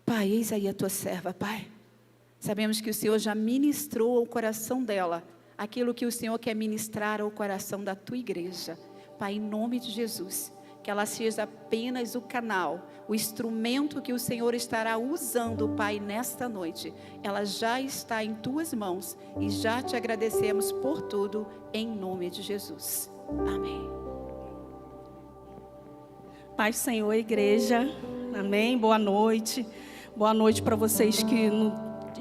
Pai, eis aí a tua serva, Pai. Sabemos que o Senhor já ministrou ao coração dela aquilo que o Senhor quer ministrar ao coração da tua igreja. Pai, em nome de Jesus, que ela seja apenas o canal, o instrumento que o Senhor estará usando, Pai, nesta noite. Ela já está em tuas mãos e já te agradecemos por tudo, em nome de Jesus. Amém. Paz, Senhor, igreja. Amém. Boa noite. Boa noite para vocês que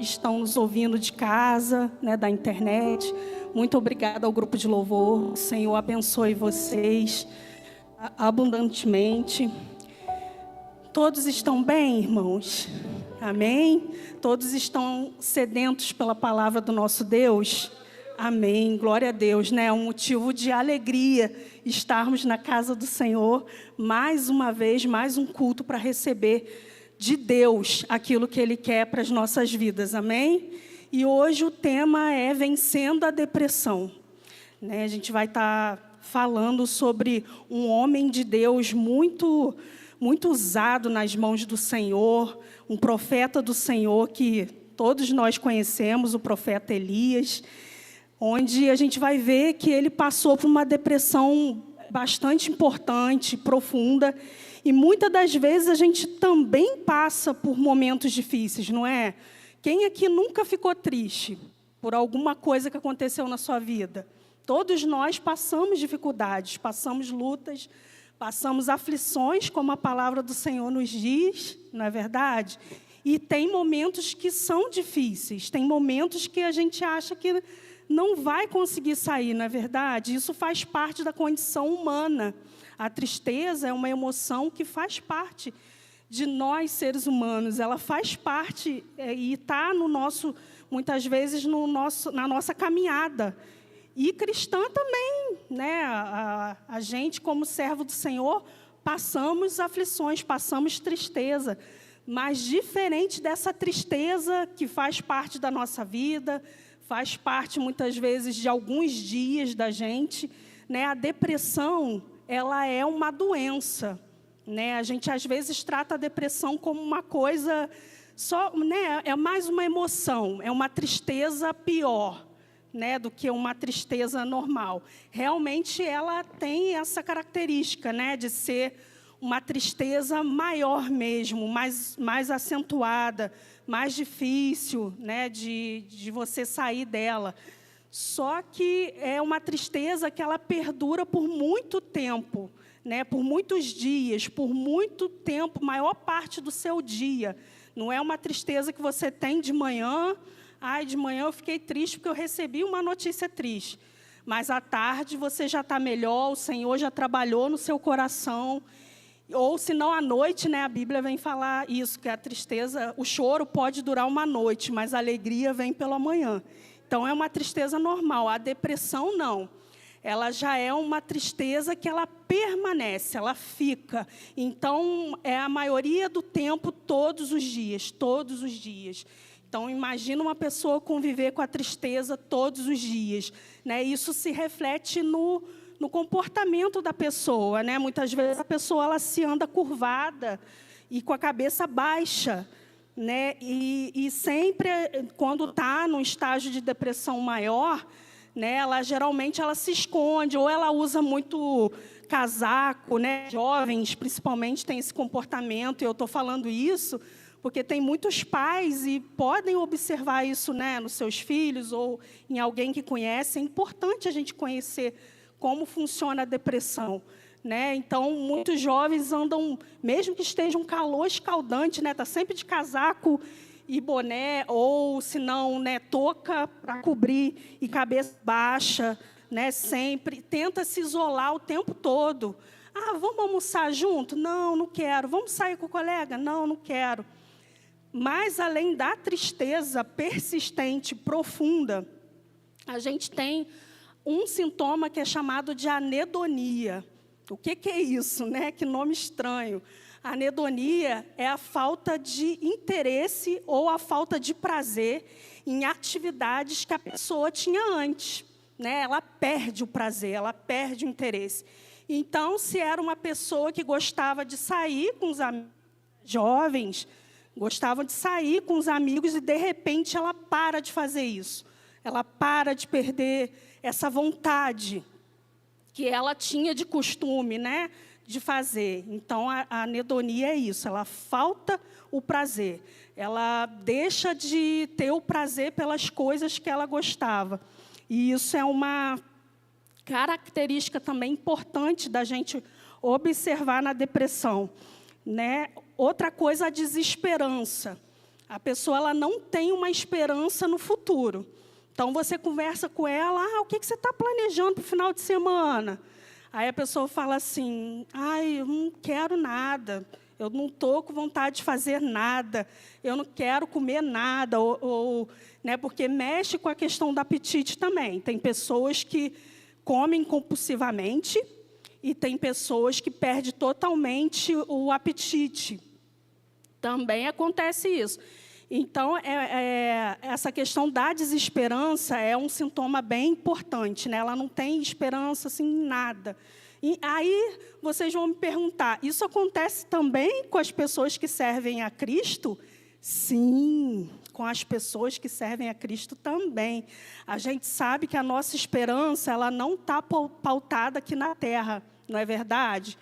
estão nos ouvindo de casa, né, da internet. Muito obrigada ao grupo de louvor. O Senhor abençoe vocês abundantemente. Todos estão bem, irmãos? Amém? Todos estão sedentos pela palavra do nosso Deus? Amém. Glória a Deus, né? É um motivo de alegria estarmos na casa do Senhor, mais uma vez, mais um culto para receber de Deus aquilo que Ele quer para as nossas vidas, amém? E hoje o tema é Vencendo a Depressão. Né? A gente vai estar falando sobre um homem de Deus muito usado nas mãos do Senhor, um profeta do Senhor que todos nós conhecemos, o profeta Elias, onde a gente vai ver que ele passou por uma depressão bastante importante, profunda, e muitas das vezes a gente também passa por momentos difíceis, não é? Quem aqui nunca ficou triste por alguma coisa que aconteceu na sua vida? Todos nós passamos dificuldades, passamos lutas, passamos aflições, como a palavra do Senhor nos diz, não é verdade? E tem momentos que são difíceis, tem momentos que a gente acha que não vai conseguir sair, não é verdade? Isso faz parte da condição humana. A tristeza é uma emoção que faz parte de nós, seres humanos. Ela faz parte e está no nosso, muitas vezes, na nossa caminhada. E cristã também, né? A gente, como servo do Senhor, passamos aflições, passamos tristeza. Mas diferente dessa tristeza que faz parte da nossa vida, faz parte, muitas vezes, de alguns dias da gente, né? A depressão, ela é uma doença, né? A gente, às vezes, trata a depressão como uma coisa só, né? É mais uma emoção, é uma tristeza pior, né, do que uma tristeza normal. Realmente, ela tem essa característica, né, de ser uma tristeza maior mesmo, mais acentuada, mais difícil, né, de você sair dela. Só que é uma tristeza que ela perdura por muito tempo, né, por muitos dias, por muito tempo, maior parte do seu dia. Não é uma tristeza que você tem de manhã. Ai, de manhã eu fiquei triste porque eu recebi uma notícia triste. Mas à tarde você já está melhor, o Senhor já trabalhou no seu coração. Ou, se não, à noite, né, a Bíblia vem falar isso, que a tristeza, o choro pode durar uma noite, mas a alegria vem pela manhã. Então, é uma tristeza normal. A depressão, não. Ela já é uma tristeza que ela permanece, ela fica. Então, é a maioria do tempo, todos os dias, todos os dias. Então, imagina uma pessoa conviver com a tristeza todos os dias, né? Isso se reflete no comportamento da pessoa, né? Muitas vezes a pessoa ela se anda curvada e com a cabeça baixa, né? E sempre, quando está num estágio de depressão maior, né, ela geralmente se esconde, ou ela usa muito casaco, né? Jovens, principalmente, têm esse comportamento, e eu estou falando isso porque tem muitos pais e podem observar isso, né, nos seus filhos ou em alguém que conhece. É importante a gente conhecer como funciona a depressão, né? Então, muitos jovens andam, mesmo que esteja um calor escaldante, né, tá sempre de casaco e boné, ou, se não, né, touca para cobrir e cabeça baixa, né, sempre. Tenta se isolar o tempo todo. Ah, vamos almoçar junto? Não, não quero. Vamos sair com o colega? Não, não quero. Mas, além da tristeza persistente, profunda, a gente tem um sintoma que é chamado de anedonia. O que é isso, né? Que nome estranho. A anedonia é a falta de interesse ou a falta de prazer em atividades que a pessoa tinha antes, né? Ela perde o prazer, ela perde o interesse. Então, se era uma pessoa que gostava de sair com os amigos jovens, Gostavam de sair com os amigos e, de repente, ela para de fazer isso. Ela para de perder essa vontade que ela tinha de costume, né, de fazer. Então, a anedonia é isso, ela falta o prazer. Ela deixa de ter o prazer pelas coisas que ela gostava. E isso é uma característica também importante da gente observar na depressão, né? Outra coisa, a desesperança. A pessoa ela não tem uma esperança no futuro. Então, você conversa com ela, o que você está planejando para o final de semana? Aí a pessoa fala assim, eu não quero nada, eu não estou com vontade de fazer nada, eu não quero comer nada, né, porque mexe com a questão do apetite também. Tem pessoas que comem compulsivamente e tem pessoas que perdem totalmente o apetite. Também acontece isso. Então, essa questão da desesperança é um sintoma bem importante, né? Ela não tem esperança assim, em nada. E aí, vocês vão me perguntar, isso acontece também com as pessoas que servem a Cristo? Sim, com as pessoas que servem a Cristo também. A gente sabe que a nossa esperança ela não está pautada aqui na terra, não é verdade?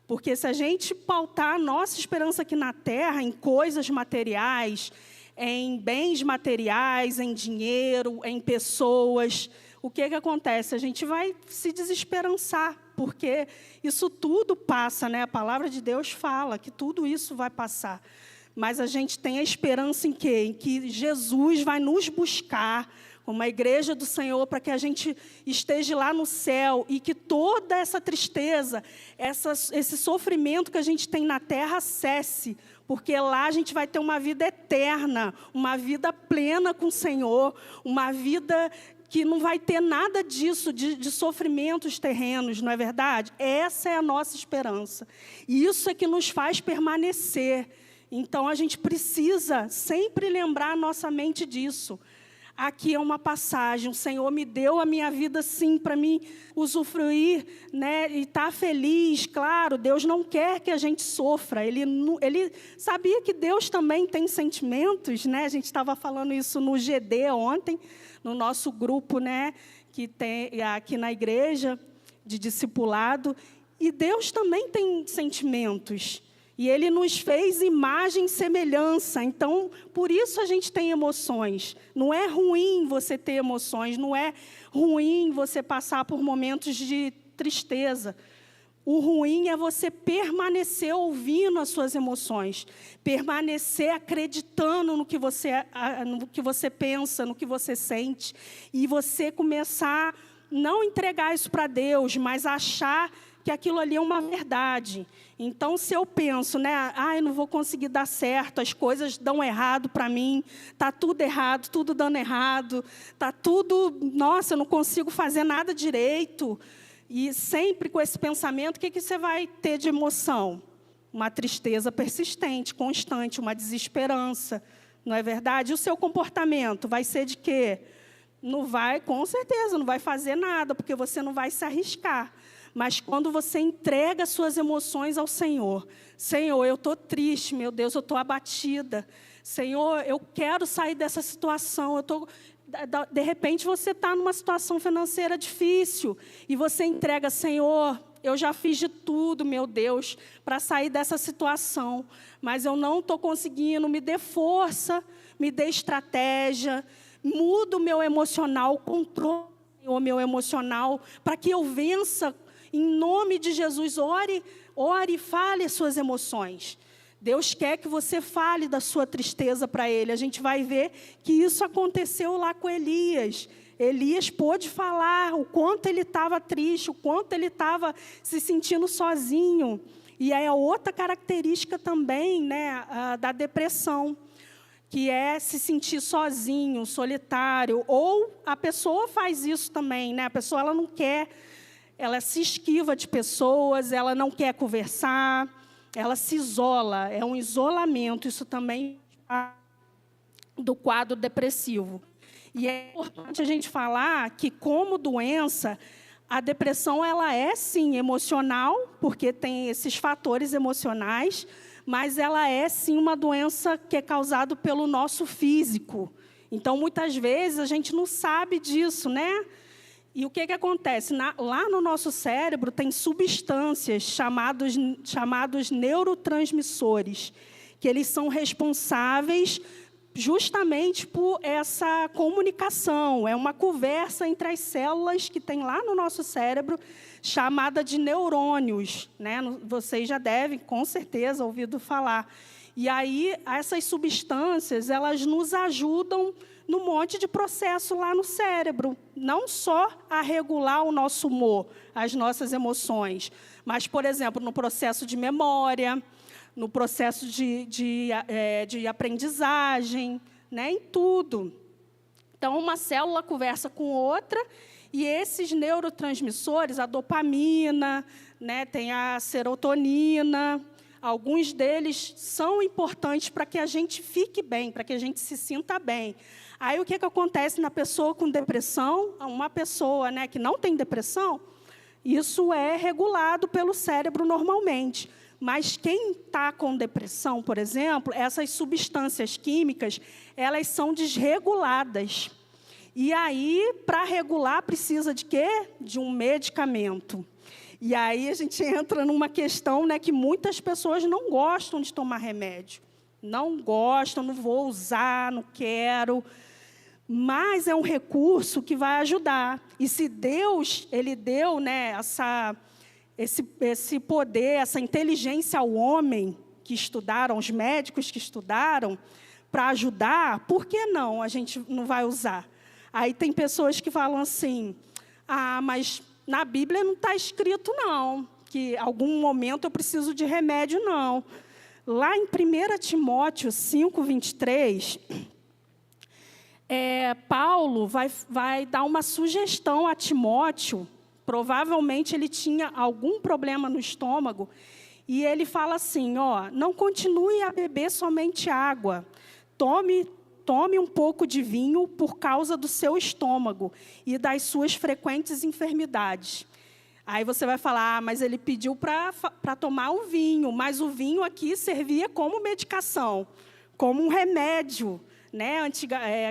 Porque se a gente pautar a nossa esperança aqui na terra em coisas materiais, em bens materiais, em dinheiro, em pessoas, o que acontece? A gente vai se desesperançar, porque isso tudo passa, né? A palavra de Deus fala que tudo isso vai passar. Mas a gente tem a esperança em quê? Em que Jesus vai nos buscar, como a igreja do Senhor, para que a gente esteja lá no céu e que toda essa tristeza, esse sofrimento que a gente tem na terra cesse, porque lá a gente vai ter uma vida eterna, uma vida plena com o Senhor, uma vida que não vai ter nada disso, de sofrimentos terrenos, não é verdade? Essa é a nossa esperança. E isso é que nos faz permanecer. Então, a gente precisa sempre lembrar a nossa mente disso. Aqui é uma passagem, o Senhor me deu a minha vida, sim, para mim usufruir, né, e estar feliz. Claro, Deus não quer que a gente sofra. Ele sabia que Deus também tem sentimentos, né? A gente estava falando isso no GD ontem, no nosso grupo, né, que tem aqui na igreja, de discipulado. E Deus também tem sentimentos. E Ele nos fez imagem e semelhança. Então, por isso a gente tem emoções. Não é ruim você ter emoções, não é ruim você passar por momentos de tristeza. O ruim é você permanecer ouvindo as suas emoções, permanecer acreditando no que você pensa, no que você sente, e você começar a não entregar isso para Deus, mas achar que aquilo ali é uma verdade. Então, se eu penso, né, eu não vou conseguir dar certo, as coisas dão errado para mim, está tudo errado, tudo dando errado, está tudo, nossa, eu não consigo fazer nada direito. E sempre com esse pensamento, o que você vai ter de emoção? Uma tristeza persistente, constante, uma desesperança, não é verdade? E o seu comportamento vai ser de quê? Não vai, com certeza, não vai fazer nada, porque você não vai se arriscar. Mas quando você entrega suas emoções ao Senhor, Senhor, eu estou triste, meu Deus, eu estou abatida. Senhor, eu quero sair dessa situação. De repente você está numa situação financeira difícil e você entrega, Senhor, eu já fiz de tudo, meu Deus, para sair dessa situação, mas eu não estou conseguindo. Me dê força, me dê estratégia, muda o meu emocional, controle o meu emocional, para que eu vença. Em nome de Jesus, ore e fale as suas emoções. Deus quer que você fale da sua tristeza para Ele. A gente vai ver que isso aconteceu lá com Elias. Elias pôde falar o quanto ele estava triste, o quanto ele estava se sentindo sozinho. E é outra característica também, né, da depressão, que é se sentir sozinho, solitário. Ou a pessoa faz isso também, né? A pessoa ela não quer... Ela se esquiva de pessoas, ela não quer conversar, ela se isola, é um isolamento. Isso também é do quadro depressivo. E é importante a gente falar que, como doença, a depressão ela é, sim, emocional, porque tem esses fatores emocionais, mas ela é sim uma doença que é causada pelo nosso físico. Então, muitas vezes, a gente não sabe disso, né? E o que acontece? Lá no nosso cérebro tem substâncias chamados neurotransmissores, que eles são responsáveis justamente por essa comunicação. É uma conversa entre as células que tem lá no nosso cérebro, chamada de neurônios, né? Vocês já devem, com certeza, ouvido falar. E aí, essas substâncias, elas nos ajudam num monte de processo lá no cérebro. Não só a regular o nosso humor, as nossas emoções, mas, por exemplo, no processo de memória, no processo de aprendizagem, né, em tudo. Então, uma célula conversa com outra, e esses neurotransmissores, a dopamina, né, tem a serotonina, alguns deles são importantes para que a gente fique bem, para que a gente se sinta bem. Aí, o que acontece na pessoa com depressão? Uma pessoa, né, que não tem depressão, isso é regulado pelo cérebro normalmente. Mas quem está com depressão, por exemplo, essas substâncias químicas, elas são desreguladas. E aí, para regular, precisa de quê? De um medicamento. E aí a gente entra numa questão, né, que muitas pessoas não gostam de tomar remédio. Não gostam, não vou usar, não quero. Mas é um recurso que vai ajudar. E se Deus, Ele deu, né, esse poder, essa inteligência ao homem que estudaram, os médicos que estudaram, para ajudar, por que não a gente não vai usar? Aí tem pessoas que falam assim, mas na Bíblia não está escrito, não, que em algum momento eu preciso de remédio, não. Lá em 1 Timóteo 5, 23... Paulo vai dar uma sugestão a Timóteo. Provavelmente ele tinha algum problema no estômago. E ele fala assim, não continue a beber somente água. Tome um pouco de vinho por causa do seu estômago e das suas frequentes enfermidades. Aí você vai falar, mas ele pediu para tomar o vinho. Mas o vinho aqui servia como medicação, como um remédio, né,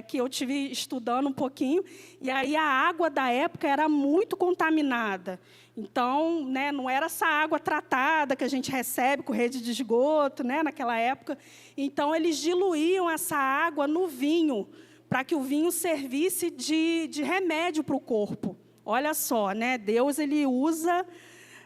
que eu tive estudando um pouquinho, e aí a água da época era muito contaminada. Então, né, não era essa água tratada que a gente recebe com rede de esgoto, né, naquela época. Então, eles diluíam essa água no vinho, para que o vinho servisse de remédio para o corpo. Olha só, né, Deus ele usa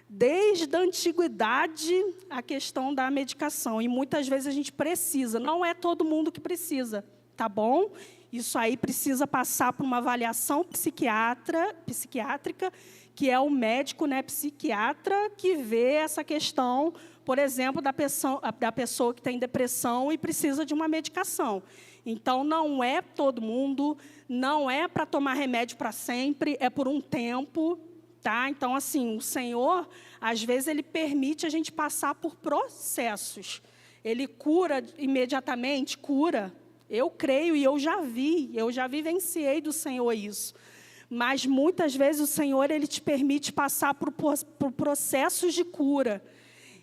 desde a antiguidade a questão da medicação, e muitas vezes a gente precisa, não é todo mundo que precisa. Tá bom? Isso aí precisa passar por uma avaliação psiquiátrica, que é o médico, né, psiquiatra, que vê essa questão, por exemplo, da pessoa que tem depressão e precisa de uma medicação. Então, não é todo mundo, não é para tomar remédio para sempre, é por um tempo. Tá? Então, assim, o Senhor, às vezes, Ele permite a gente passar por processos. Ele cura imediatamente, cura. Eu creio e eu já vivenciei do Senhor isso. Mas, muitas vezes, o Senhor ele te permite passar por processos de cura.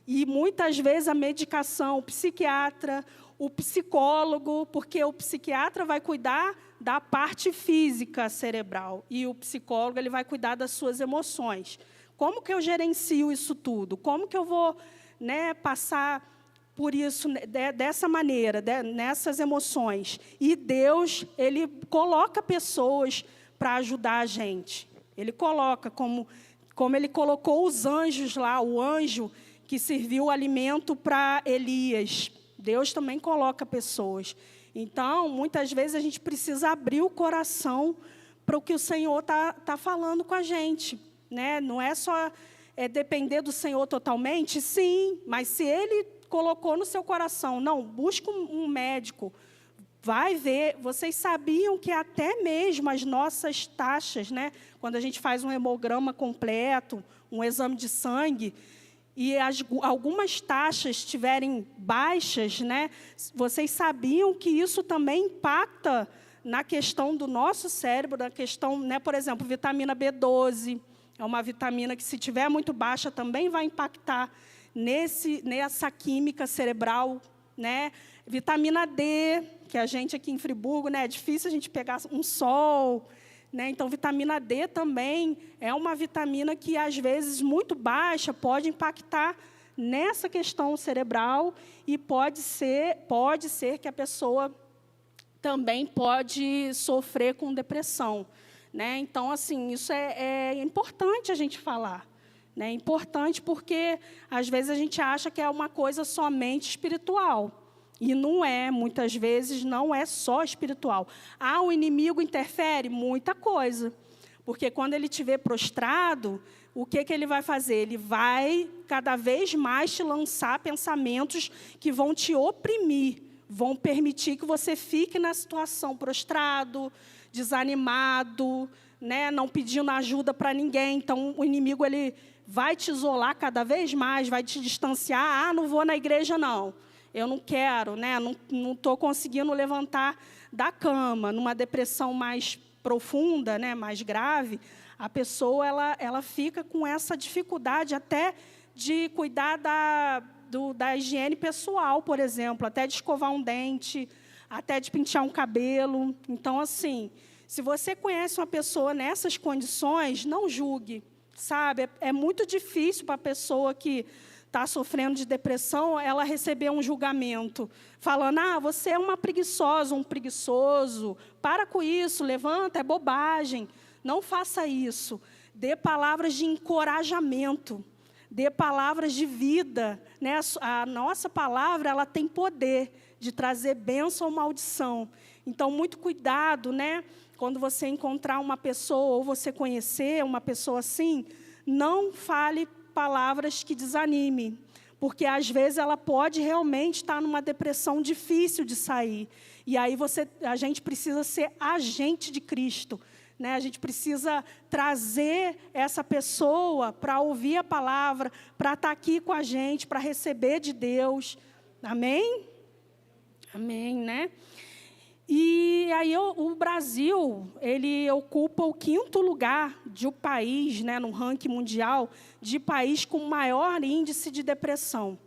E, muitas vezes, a medicação, o psiquiatra, o psicólogo, porque o psiquiatra vai cuidar da parte física cerebral e o psicólogo ele vai cuidar das suas emoções. Como que eu gerencio isso tudo? Como que eu vou, né, passar por isso dessa maneira, nessas emoções? E Deus, Ele coloca pessoas para ajudar a gente. Ele coloca, como Ele colocou os anjos lá, o anjo que serviu o alimento para Elias. Deus também coloca pessoas. Então, muitas vezes, a gente precisa abrir o coração para o que o Senhor está falando com a gente. Né? Não é só depender do Senhor totalmente, sim, mas se Ele colocou no seu coração, não, busca um médico, vai ver. Vocês sabiam que até mesmo as nossas taxas, né, quando a gente faz um hemograma completo, um exame de sangue, e algumas taxas estiverem baixas, né, vocês sabiam que isso também impacta na questão do nosso cérebro, na questão, né, por exemplo, vitamina B12, é uma vitamina que, se tiver muito baixa, também vai impactar nessa química cerebral, né? Vitamina D, que a gente aqui em Friburgo, né, é difícil a gente pegar um sol, né? Então, vitamina D também é uma vitamina que, às vezes, muito baixa, pode impactar nessa questão cerebral e pode ser que a pessoa também pode sofrer com depressão, né? Então, assim, isso é importante a gente falar. É importante porque, às vezes, a gente acha que é uma coisa somente espiritual. E não é, muitas vezes, não é só espiritual. O inimigo interfere? Muita coisa. Porque, quando ele te vê prostrado, o que ele vai fazer? Ele vai, cada vez mais, te lançar pensamentos que vão te oprimir, vão permitir que você fique na situação prostrado, desanimado, né, não pedindo ajuda para ninguém. Então, o inimigo ele vai te isolar cada vez mais, vai te distanciar. Não vou na igreja, não. Eu não quero, né? Não estou conseguindo levantar da cama. Numa depressão mais profunda, né, mais grave, a pessoa ela fica com essa dificuldade até de cuidar da higiene pessoal, por exemplo, até de escovar um dente, até de pentear um cabelo. Então, assim, se você conhece uma pessoa nessas condições, não julgue, sabe? É muito difícil para a pessoa que está sofrendo de depressão, ela receber um julgamento, falando, você é uma preguiçosa, um preguiçoso, para com isso, levanta, é bobagem. Não faça isso. Dê palavras de encorajamento, dê palavras de vida, né? A nossa palavra ela tem poder de trazer bênção ou maldição. Então, muito cuidado, né? Quando você encontrar uma pessoa ou você conhecer uma pessoa assim, não fale palavras que desanimem, porque, às vezes, ela pode realmente estar numa depressão difícil de sair. E aí a gente precisa ser agente de Cristo, né? A gente precisa trazer essa pessoa para ouvir a palavra, para estar aqui com a gente, para receber de Deus. Amém? Amém, né? E aí o Brasil, ele ocupa o 5º lugar de um país, né, no ranking mundial, de país com maior índice de depressão.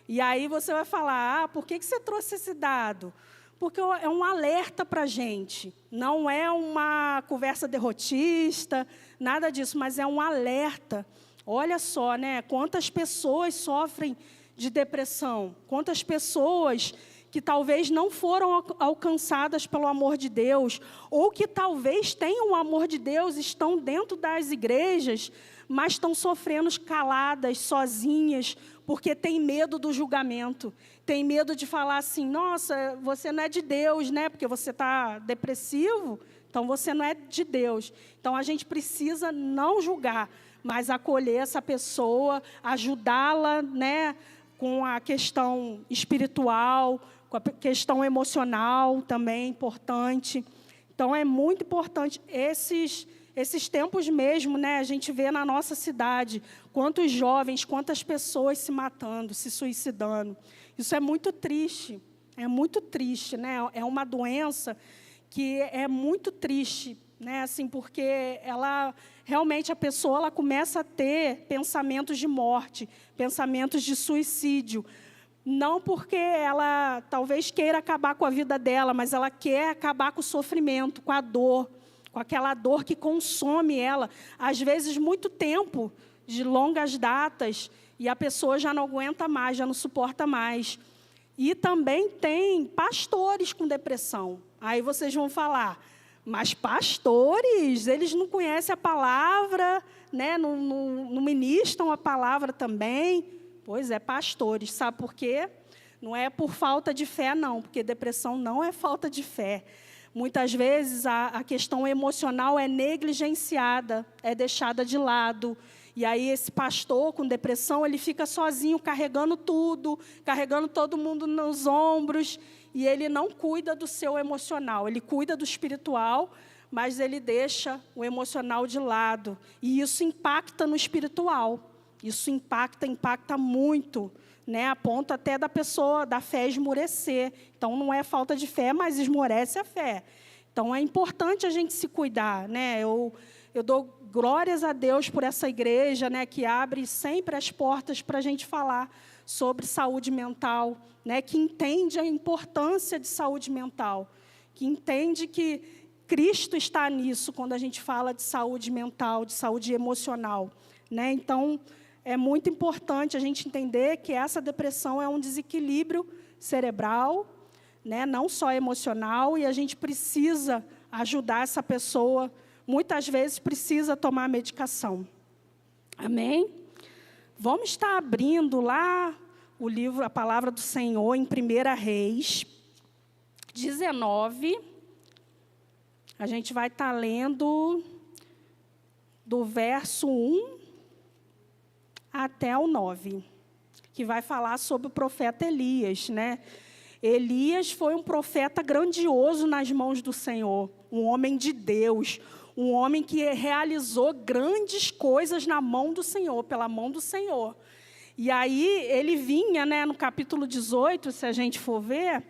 E aí você vai falar, por que você trouxe esse dado? Porque é um alerta para a gente. Não é uma conversa derrotista, nada disso, mas é um alerta. Olha só, né, quantas pessoas sofrem de depressão, quantas pessoas que talvez não foram alcançadas pelo amor de Deus, ou que talvez tenham o amor de Deus, estão dentro das igrejas, mas estão sofrendo caladas, sozinhas, porque tem medo do julgamento, tem medo de falar assim, nossa, você não é de Deus, né? Porque você está depressivo, então você não é de Deus. Então, a gente precisa não julgar, mas acolher essa pessoa, ajudá-la, né, com a questão espiritual, com a questão emocional também importante. Então, é muito importante esses tempos mesmo, né? A gente vê na nossa cidade quantos jovens, quantas pessoas se matando, se suicidando. Isso é muito triste, né? É uma doença que é muito triste, né? Assim, porque realmente a pessoa ela começa a ter pensamentos de morte, pensamentos de suicídio. Não porque ela talvez queira acabar com a vida dela, mas ela quer acabar com o sofrimento, com a dor, com aquela dor que consome ela. Às vezes, muito tempo, de longas datas, e a pessoa já não aguenta mais, já não suporta mais. E também tem pastores com depressão. Aí vocês vão falar, mas pastores, eles não conhecem a palavra, né? Não ministram a palavra também. Pois é, pastores, sabe por quê? Não é por falta de fé, não, porque depressão não é falta de fé. Muitas vezes a questão emocional é negligenciada, é deixada de lado. E aí esse pastor com depressão, ele fica sozinho, carregando tudo, carregando todo mundo nos ombros, e ele não cuida do seu emocional, ele cuida do espiritual, mas ele deixa o emocional de lado. E isso impacta no espiritual. Isso impacta muito, né? A ponto até da pessoa, da fé esmorecer. Então, não é falta de fé, mas esmorece a fé. Então, é importante a gente se cuidar, né? Eu eu dou glórias a Deus por essa igreja, né, que abre sempre as portas para a gente falar sobre saúde mental, né, que entende a importância de saúde mental, que entende que Cristo está nisso quando a gente fala de saúde mental, de saúde emocional, né? Então, é muito importante a gente entender que essa depressão é um desequilíbrio cerebral, né, não só emocional, e a gente precisa ajudar essa pessoa, muitas vezes precisa tomar medicação. Amém? Vamos estar abrindo lá o livro, a palavra do Senhor, em 1 Reis 19. A gente vai estar lendo do verso 1 até o 9, que vai falar sobre o profeta Elias, né? Elias foi um profeta grandioso nas mãos do Senhor, um homem de Deus, um homem que realizou grandes coisas na mão do Senhor, pela mão do Senhor. E aí ele vinha, né, no capítulo 18, se a gente for ver,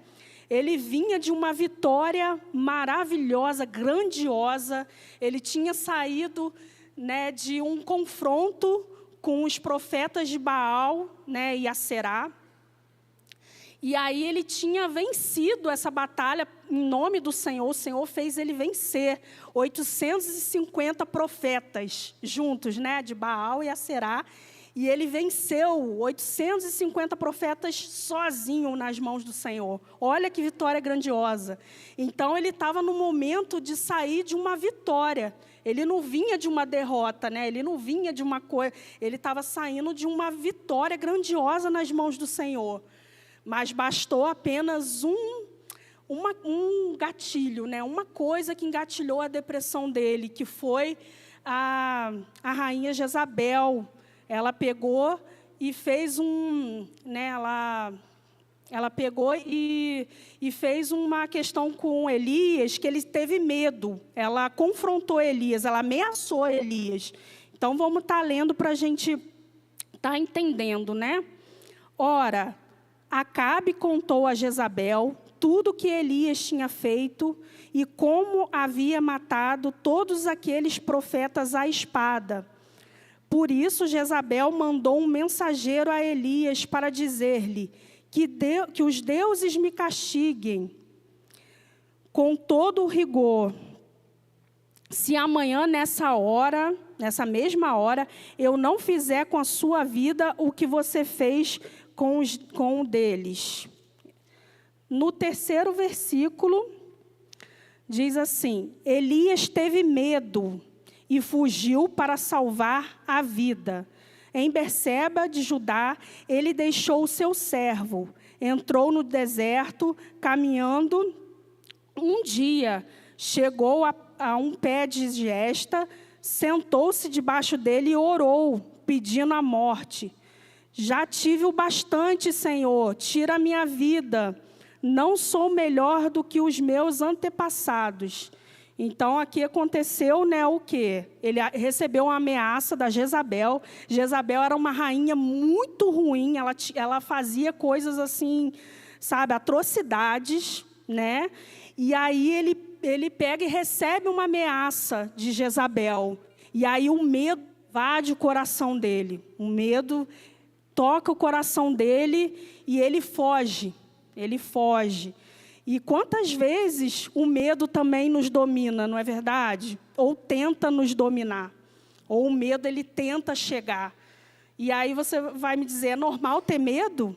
ele vinha de uma vitória maravilhosa, grandiosa. Ele tinha saído, né, de um confronto com os profetas de Baal, né, e Aserá. E aí ele tinha vencido essa batalha em nome do Senhor. O Senhor fez ele vencer 850 profetas juntos, né, de Baal e Aserá. E ele venceu 850 profetas sozinho nas mãos do Senhor. Olha que vitória grandiosa. Então, ele estava no momento de sair de uma vitória. Ele não vinha de uma derrota, né? Ele não vinha de uma coisa. Ele estava saindo de uma vitória grandiosa nas mãos do Senhor. Mas bastou apenas um gatilho, né? Uma coisa que engatilhou a depressão dele, que foi a rainha Jezabel. Ela pegou e fez né, ela pegou e fez uma questão com Elias, que ele teve medo. Ela confrontou Elias, ela ameaçou Elias. Então, vamos estar lendo para a gente estar entendendo, né? Ora, Acabe contou a Jezabel tudo o que Elias tinha feito e como havia matado todos aqueles profetas à espada. Por isso, Jezabel mandou um mensageiro a Elias para dizer-lhe que os deuses me castiguem com todo o rigor, se amanhã, nessa mesma hora, eu não fizer com a sua vida o que você fez com o deles. No 3º versículo, diz assim: Elias teve medo e fugiu para salvar a vida. Em Berseba de Judá, ele deixou o seu servo, entrou no deserto, caminhando. Um dia, chegou a um pé de gesta, sentou-se debaixo dele e orou, pedindo a morte. Já tive o bastante, Senhor, tira a minha vida. Não sou melhor do que os meus antepassados. Então, aqui aconteceu, né, o quê? Ele recebeu uma ameaça da Jezabel. Jezabel era uma rainha muito ruim, ela fazia coisas assim, sabe, atrocidades, né? E aí ele pega e recebe uma ameaça de Jezabel. E aí o medo invade o coração dele. O medo toca o coração dele e ele foge. Ele foge. E quantas vezes o medo também nos domina, não é verdade? Ou tenta nos dominar. Ou o medo, ele tenta chegar. E aí você vai me dizer, é normal ter medo?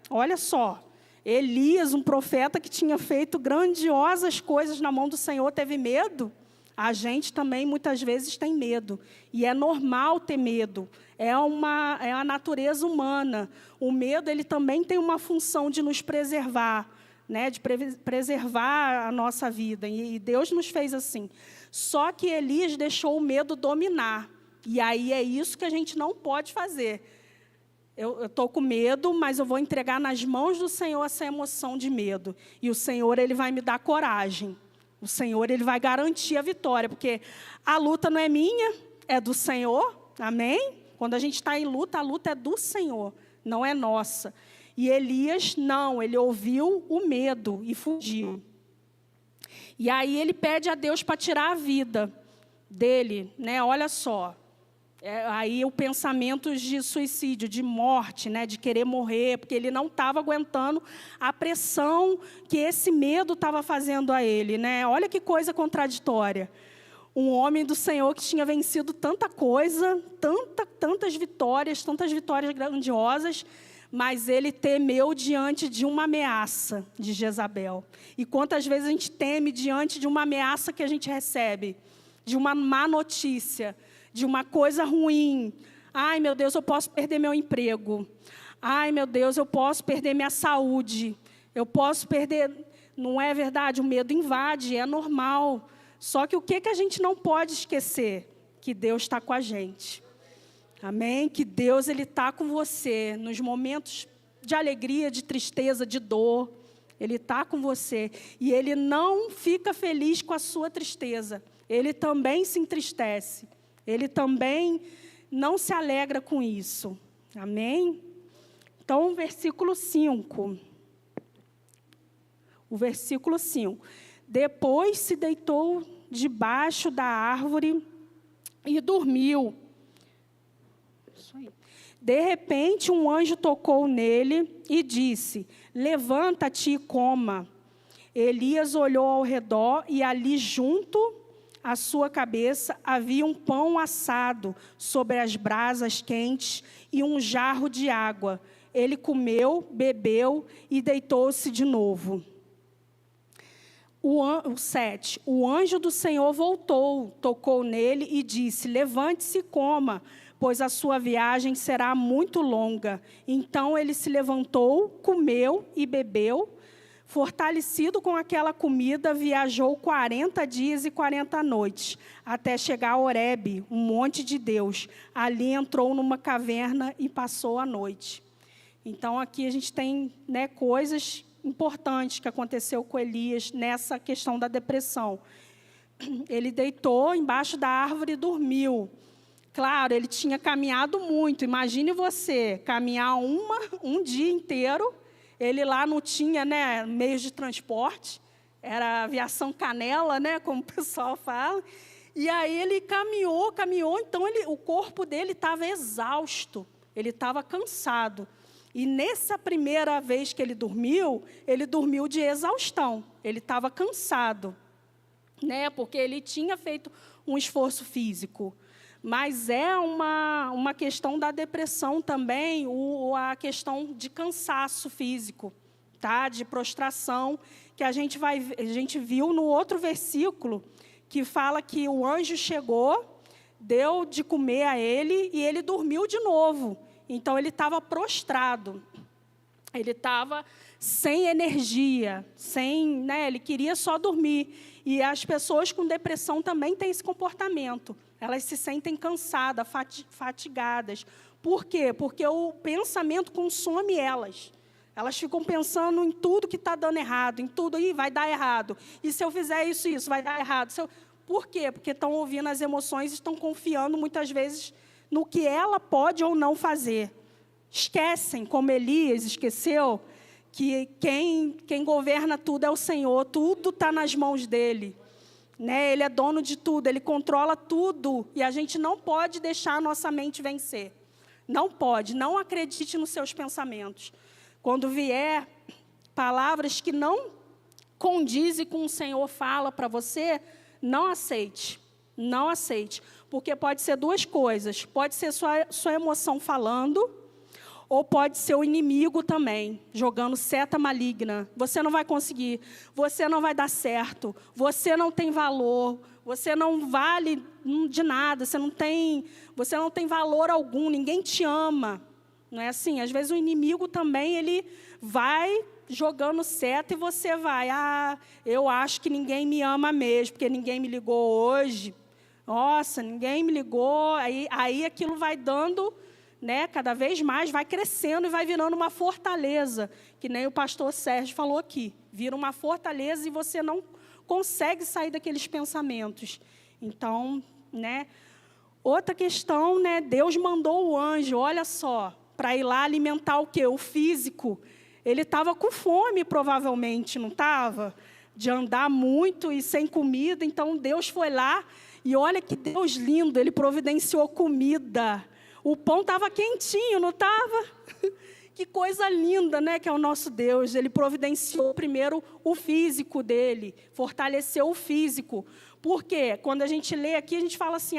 Olha só. Elias, um profeta que tinha feito grandiosas coisas na mão do Senhor, teve medo? A gente também, muitas vezes, tem medo. E é normal ter medo. É a natureza humana. O medo, ele também tem uma função de nos preservar, né, de preservar a nossa vida. E Deus nos fez assim. Só que Elias deixou o medo dominar. E aí é isso que a gente não pode fazer. Eu estou com medo, mas eu vou entregar nas mãos do Senhor essa emoção de medo. E o Senhor, ele vai me dar coragem. O Senhor, ele vai garantir a vitória. Porque a luta não é minha, é do Senhor. Amém? Quando a gente está em luta, a luta é do Senhor, não é nossa. E Elias, não, ele ouviu o medo e fugiu. E aí ele pede a Deus para tirar a vida dele, né? Olha só, aí o pensamento de suicídio, de morte, né? De querer morrer, porque ele não estava aguentando a pressão que esse medo estava fazendo a ele, né? Olha que coisa contraditória. Um homem do Senhor que tinha vencido tanta coisa, tantas vitórias grandiosas, mas ele temeu diante de uma ameaça de Jezabel. E quantas vezes a gente teme diante de uma ameaça que a gente recebe, de uma má notícia, de uma coisa ruim. Ai, meu Deus, eu posso perder meu emprego. Ai, meu Deus, eu posso perder minha saúde. Eu posso perder... Não é verdade? O medo invade, é normal. Só que o que a gente não pode esquecer? Que Deus está com a gente. Amém? Que Deus está com você nos momentos de alegria, de tristeza, de dor. Ele está com você. E Ele não fica feliz com a sua tristeza. Ele também se entristece. Ele também não se alegra com isso. Amém? Então, versículo 5. O versículo 5. Depois se deitou debaixo da árvore e dormiu. Isso aí. De repente, um anjo tocou nele e disse: levanta-te e coma. Elias olhou ao redor e ali junto à sua cabeça havia um pão assado sobre as brasas quentes e um jarro de água. Ele comeu, bebeu e deitou-se de novo. O 7. O anjo do Senhor voltou, tocou nele e disse: levante-se e coma, pois a sua viagem será muito longa. Então ele se levantou, comeu e bebeu. Fortalecido com aquela comida, viajou 40 dias e 40 noites, até chegar a Horebe, um monte de Deus. Ali entrou numa caverna e passou a noite. Então aqui a gente tem, né, coisas importante que aconteceu com Elias nessa questão da depressão. Ele deitou embaixo da árvore e dormiu. Claro, ele tinha caminhado muito. Imagine você caminhar um dia inteiro. Ele lá não tinha, né, meios de transporte. Era aviação canela, né, como o pessoal fala. E aí ele caminhou. Então o corpo dele estava exausto. Ele estava cansado. E nessa primeira vez que ele dormiu de exaustão. Ele estava cansado, né? Porque ele tinha feito um esforço físico. Mas é uma questão da depressão também, a questão de cansaço físico, tá? De prostração, que a gente viu no outro versículo, que fala que o anjo chegou, deu de comer a ele e ele dormiu de novo. Então, ele estava prostrado, ele estava sem energia, né, ele queria só dormir. E as pessoas com depressão também têm esse comportamento. Elas se sentem cansadas, fatigadas. Por quê? Porque o pensamento consome elas. Elas ficam pensando em tudo que está dando errado, em tudo, vai dar errado. E se eu fizer isso vai dar errado. Por quê? Porque estão ouvindo as emoções e estão confiando, muitas vezes, no que ela pode ou não fazer. Esquecem, como Elias esqueceu, que quem governa tudo é o Senhor, tudo está nas mãos dele. Né? Ele é dono de tudo, ele controla tudo, e a gente não pode deixar a nossa mente vencer. Não pode, não acredite nos seus pensamentos. Quando vier palavras que não condizem com o Senhor fala para você, não aceite. Não aceite, porque pode ser duas coisas. Pode ser sua emoção falando, ou pode ser o inimigo também, jogando seta maligna. Você não vai conseguir, você não vai dar certo, você não tem valor, você não vale de nada, você não tem valor algum, ninguém te ama. Não é assim? Às vezes o inimigo também, ele vai jogando seta e você vai, eu acho que ninguém me ama mesmo, porque ninguém me ligou hoje. Nossa, ninguém me ligou. Aí aquilo vai dando, né, cada vez mais, vai crescendo e vai virando uma fortaleza, que nem o pastor Sérgio falou aqui. Vira uma fortaleza e você não consegue sair daqueles pensamentos. Então, né, outra questão, né, Deus mandou o anjo, olha só, para ir lá alimentar o quê? O físico. Ele estava com fome, provavelmente, não estava? De andar muito e sem comida. Então, Deus foi lá E olha que Deus lindo, Ele providenciou comida. O pão estava quentinho, não estava? Que coisa linda, né, que é o nosso Deus. Ele providenciou primeiro o físico dele, fortaleceu o físico. Por quê? Quando a gente lê aqui, a gente fala assim,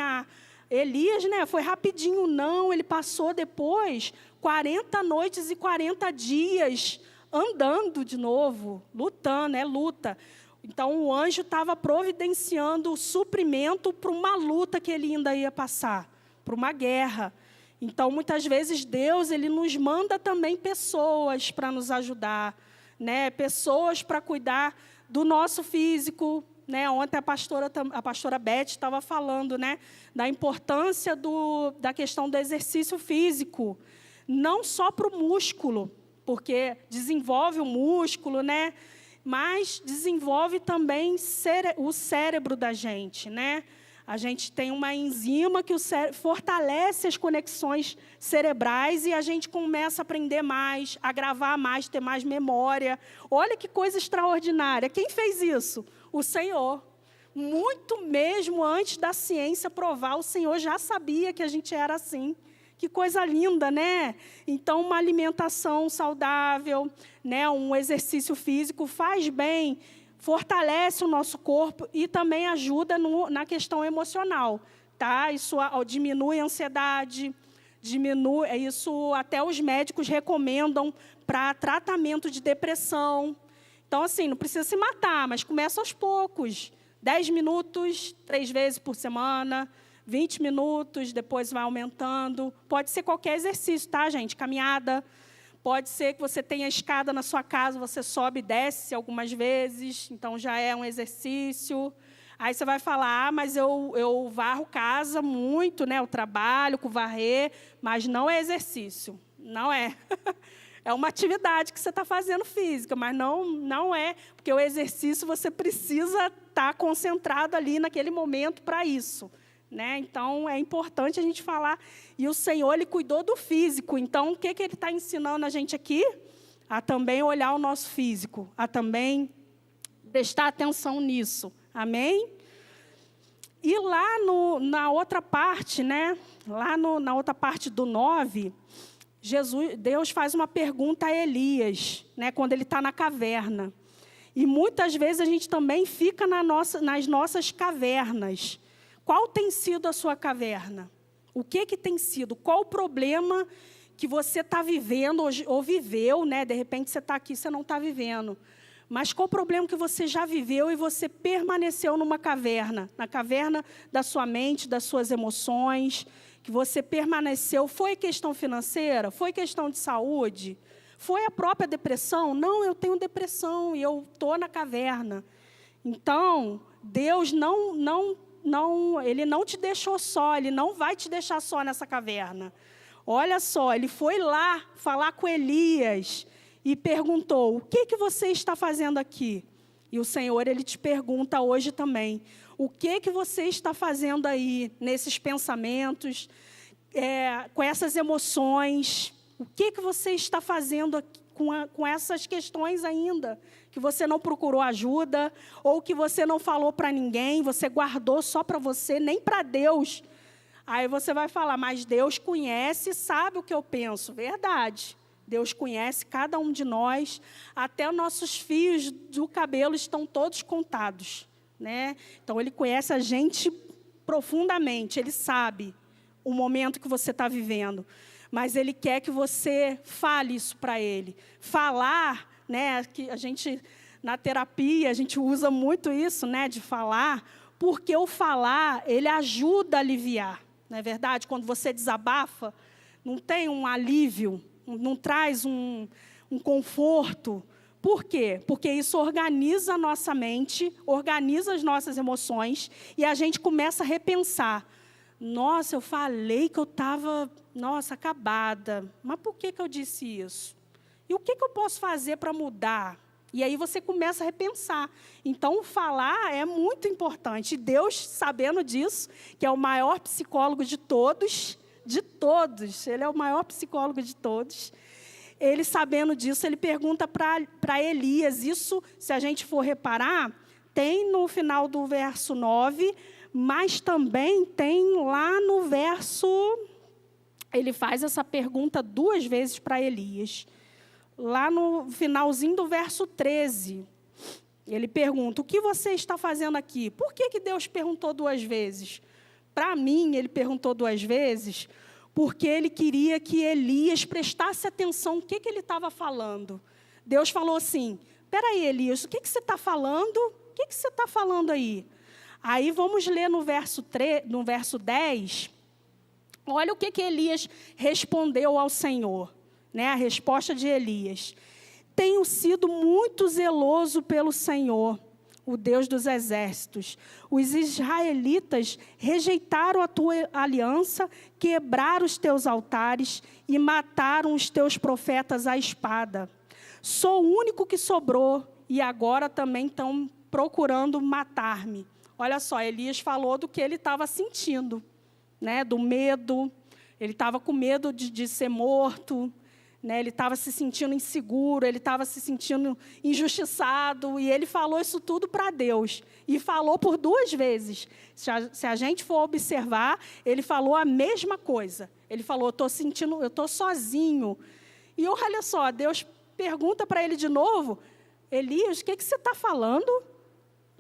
Elias, né, foi rapidinho. Não, ele passou depois 40 noites e 40 dias andando de novo, lutando, luta. Então, o anjo estava providenciando o suprimento para uma luta que ele ainda ia passar, para uma guerra. Então, muitas vezes, Deus ele nos manda também pessoas para nos ajudar, né? Pessoas para cuidar do nosso físico. Né? Ontem a pastora Beth estava falando, né, da importância da questão do exercício físico, não só para o músculo, porque desenvolve o músculo, né? Mas desenvolve também o cérebro da gente, né? A gente tem uma enzima que fortalece as conexões cerebrais e a gente começa a aprender mais, a gravar mais, ter mais memória. Olha que coisa extraordinária. Quem fez isso? O Senhor. Muito mesmo antes da ciência provar, o Senhor já sabia que a gente era assim. Que coisa linda, né? Então, uma alimentação saudável, né? Um exercício físico faz bem, fortalece o nosso corpo e também ajuda na questão emocional, tá? Isso diminui a ansiedade, isso até os médicos recomendam para tratamento de depressão. Então, assim, não precisa se matar, mas começa aos poucos. 10 minutos, 3 vezes por semana, 20 minutos, depois vai aumentando. Pode ser qualquer exercício, tá, gente? Caminhada. Pode ser que você tenha escada na sua casa, você sobe e desce algumas vezes, então já é um exercício. Aí você vai falar, mas eu varro casa muito, né? Eu trabalho com varrer, mas não é exercício. Não é. É uma atividade que você está fazendo física, mas não é, porque o exercício você precisa estar concentrado ali naquele momento para isso. Né? Então, é importante a gente falar. E o Senhor, Ele cuidou do físico. Então, o que Ele está ensinando a gente aqui? A também olhar o nosso físico. A também prestar atenção nisso. Amém? E lá na outra parte, né? Lá na outra parte do 9, Deus faz uma pergunta a Elias, né? Quando ele está na caverna. E muitas vezes a gente também fica nas nossas cavernas. Qual tem sido a sua caverna? O que tem sido? Qual o problema que você está vivendo ou viveu, né? De repente você está aqui e você não está vivendo. Mas qual o problema que você já viveu e você permaneceu numa caverna? Na caverna da sua mente, das suas emoções, que você permaneceu. Foi questão financeira? Foi questão de saúde? Foi a própria depressão? Não, eu tenho depressão e eu estou na caverna. Então, Deus Ele não te deixou só, Ele não vai te deixar só nessa caverna. Olha só, Ele foi lá falar com Elias e perguntou, o que você está fazendo aqui? E o Senhor, Ele te pergunta hoje também, o que você está fazendo aí, nesses pensamentos, com essas emoções? O que você está fazendo aqui, com essas questões ainda? Que você não procurou ajuda, ou que você não falou para ninguém, você guardou só para você, nem para Deus. Aí você vai falar, mas Deus conhece e sabe o que eu penso. Verdade. Deus conhece cada um de nós, até os nossos fios do cabelo estão todos contados. Né? Então, Ele conhece a gente profundamente, Ele sabe o momento que você está vivendo. Mas Ele quer que você fale isso para Ele. Falar, né, que a gente, na terapia, a gente usa muito isso, né, de falar, porque o falar, ele ajuda a aliviar. Não é verdade? Quando você desabafa, não tem um alívio, não traz um conforto. Por quê? Porque isso organiza a nossa mente, organiza as nossas emoções, e a gente começa a repensar. Nossa, eu falei que eu estava, acabada. Mas por que eu disse isso? E o que eu posso fazer para mudar? E aí você começa a repensar. Então, falar é muito importante. E Deus, sabendo disso, que é o maior psicólogo de todos, Ele é o maior psicólogo de todos. Ele, sabendo disso, ele pergunta para Elias. Isso, se a gente for reparar, tem no final do verso 9, Mas também tem lá no verso, ele faz essa pergunta 2 vezes para Elias. Lá no finalzinho do verso 13, ele pergunta: o que você está fazendo aqui? Por que Deus perguntou 2 vezes? Para mim, ele perguntou 2 vezes, porque ele queria que Elias prestasse atenção no que ele estava falando. Deus falou assim: espera aí, Elias, o que você está falando? O que você está falando aí? Aí vamos ler no verso 10, olha o que Elias respondeu ao Senhor. A resposta de Elias: tenho sido muito zeloso pelo Senhor, o Deus dos exércitos. Os israelitas rejeitaram a tua aliança, quebraram os teus altares e mataram os teus profetas à espada. Sou o único que sobrou e agora também estão procurando matar-me. Olha só, Elias falou do que ele estava sentindo, do medo. Ele estava com medo de ser morto. Ele estava se sentindo inseguro, ele estava se sentindo injustiçado, e ele falou isso tudo para Deus. E falou por 2 vezes. Se a gente for observar, ele falou a mesma coisa. Ele falou: eu estou sozinho. E olha só, Deus pergunta para ele de novo: Elias, o que você está falando?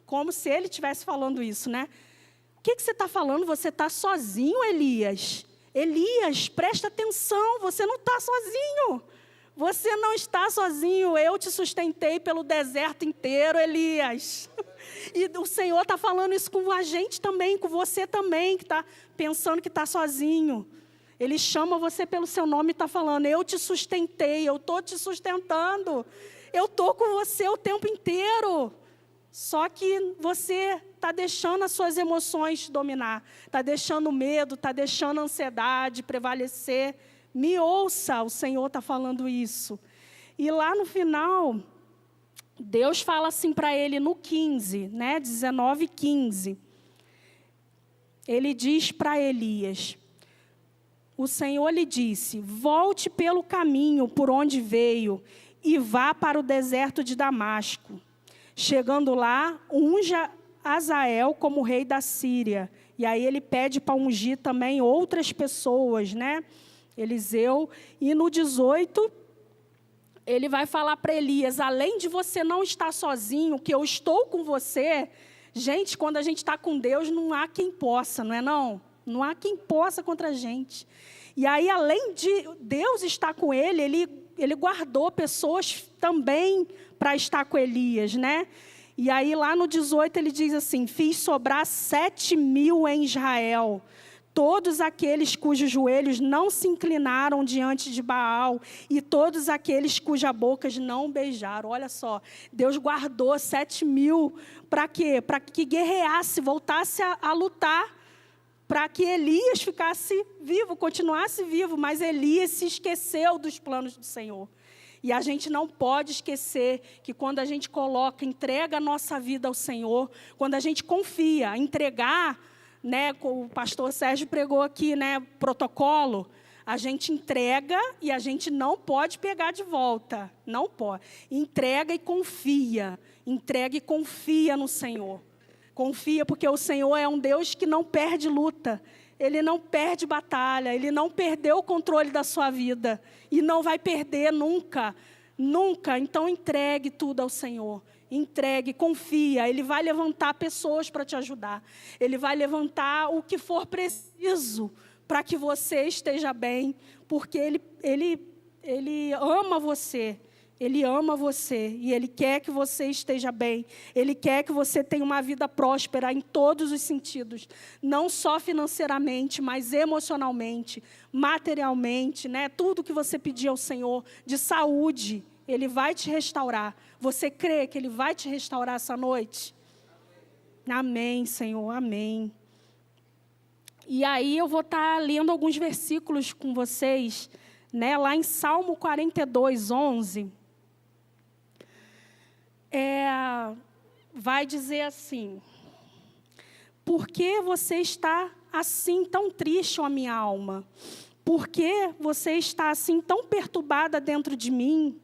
Como se ele estivesse falando isso, O que você está falando? Você está sozinho, Elias? Elias, presta atenção, você não está sozinho. Você não está sozinho. Eu te sustentei pelo deserto inteiro, Elias. E o Senhor está falando isso com a gente também, com você também, que está pensando que está sozinho. Ele chama você pelo seu nome e está falando: eu te sustentei, eu estou te sustentando. Eu estou com você o tempo inteiro. Só que você está deixando as suas emoções dominar, está deixando o medo, está deixando a ansiedade prevalecer. Me ouça, o Senhor está falando isso. E lá no final, Deus fala assim para ele no 15, 19:15. Ele diz para Elias, o Senhor lhe disse: volte pelo caminho por onde veio e vá para o deserto de Damasco. Chegando lá, unja Azael como rei da Síria. E aí ele pede para ungir também outras pessoas, Eliseu. E no 18, ele vai falar para Elias: além de você não estar sozinho, que eu estou com você. Gente, quando a gente está com Deus, não há quem possa, não é não? Não há quem possa contra a gente. E aí, além de Deus estar com ele guardou pessoas também para estar com Elias, E aí, lá no 18, ele diz assim: fiz sobrar 7.000 em Israel, todos aqueles cujos joelhos não se inclinaram diante de Baal, e todos aqueles cujas bocas não beijaram. Olha só, Deus guardou 7.000 para quê? Para que guerreasse, voltasse a lutar, para que Elias ficasse vivo, continuasse vivo, mas Elias se esqueceu dos planos do Senhor. E a gente não pode esquecer que quando a gente entrega a nossa vida ao Senhor, quando a gente confia, entregar, o pastor Sérgio pregou aqui, protocolo, a gente entrega e a gente não pode pegar de volta, não pode. Entrega e confia no Senhor. Confia, porque o Senhor é um Deus que não perde luta. Ele não perde batalha. Ele não perdeu o controle da sua vida. E não vai perder nunca. Nunca. Então, entregue tudo ao Senhor. Entregue, confia. Ele vai levantar pessoas para te ajudar. Ele vai levantar o que for preciso para que você esteja bem. Porque Ele ama você. Ele ama você e Ele quer que você esteja bem. Ele quer que você tenha uma vida próspera em todos os sentidos. Não só financeiramente, mas emocionalmente, materialmente, Tudo que você pedir ao Senhor, de saúde, Ele vai te restaurar. Você crê que Ele vai te restaurar essa noite? Amém, Senhor, amém. E aí eu vou estar lendo alguns versículos com vocês, lá em Salmo 42:11. Vai dizer assim: por que você está assim tão triste, ó minha alma? Por que você está assim tão perturbada dentro de mim?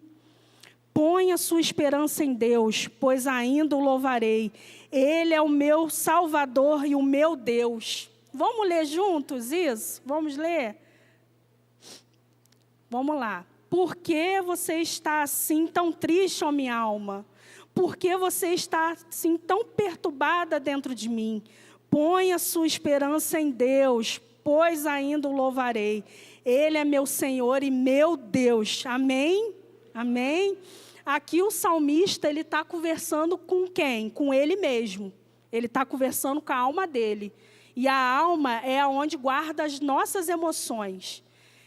Põe a sua esperança em Deus, pois ainda o louvarei. Ele é o meu Salvador e o meu Deus. Vamos ler juntos isso? Vamos ler? Vamos lá. Por que você está assim tão triste, ó minha alma? Por que você está assim tão perturbada dentro de mim? Põe a sua esperança em Deus, pois ainda o louvarei. Ele é meu Senhor e meu Deus. Amém? Amém? Aqui o salmista, ele está conversando com quem? Com ele mesmo. Ele está conversando com a alma dele. E a alma é onde guarda as nossas emoções.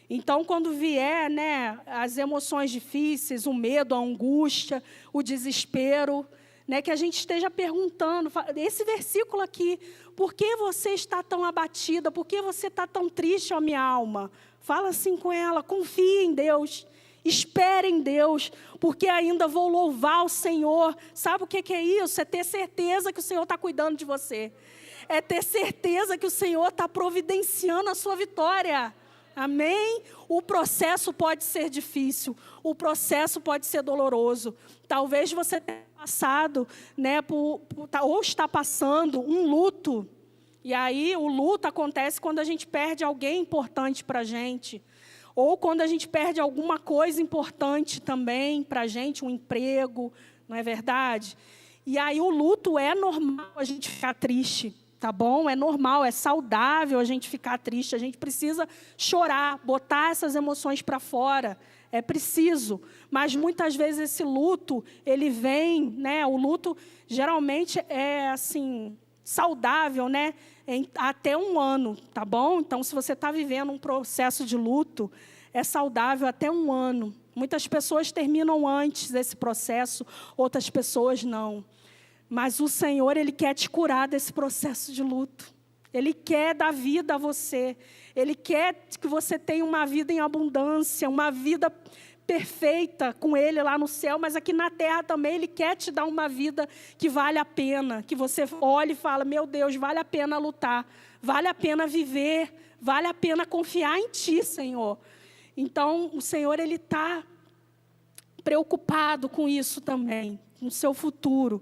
Então, quando vier, né, as emoções difíceis, o medo, a angústia, o desespero, né, que a gente esteja perguntando, esse versículo aqui, por que você está tão abatida? Por que você está tão triste, ó minha alma? Fala assim com ela, confie em Deus. Espere em Deus, porque ainda vou louvar o Senhor. Sabe o que é isso? É ter certeza que o Senhor está cuidando de você. É ter certeza que o Senhor está providenciando a sua vitória. Amém? O processo pode ser difícil. O processo pode ser doloroso. Talvez você tenha passado, né, ou está passando um luto. E aí o luto acontece quando a gente perde alguém importante para a gente. Ou quando a gente perde alguma coisa importante também para a gente, um emprego, não é verdade? E aí o luto é normal a gente ficar triste, tá bom? É normal, é saudável a gente ficar triste. A gente precisa chorar, botar essas emoções para fora. É preciso. Mas muitas vezes esse luto, ele vem, né? O luto geralmente é assim, saudável, né? Até um ano, tá bom? Então, se você está vivendo um processo de luto, é saudável até um ano. Muitas pessoas terminam antes desse processo, outras pessoas não. Mas o Senhor, Ele quer te curar desse processo de luto. Ele quer dar vida a você. Ele quer que você tenha uma vida em abundância, uma vida perfeita com Ele lá no céu, mas aqui na terra também Ele quer te dar uma vida que vale a pena, que você olhe e fala, meu Deus, vale a pena lutar, vale a pena viver, vale a pena confiar em Ti, Senhor. Então, o Senhor, Ele está preocupado com isso também, com o seu futuro.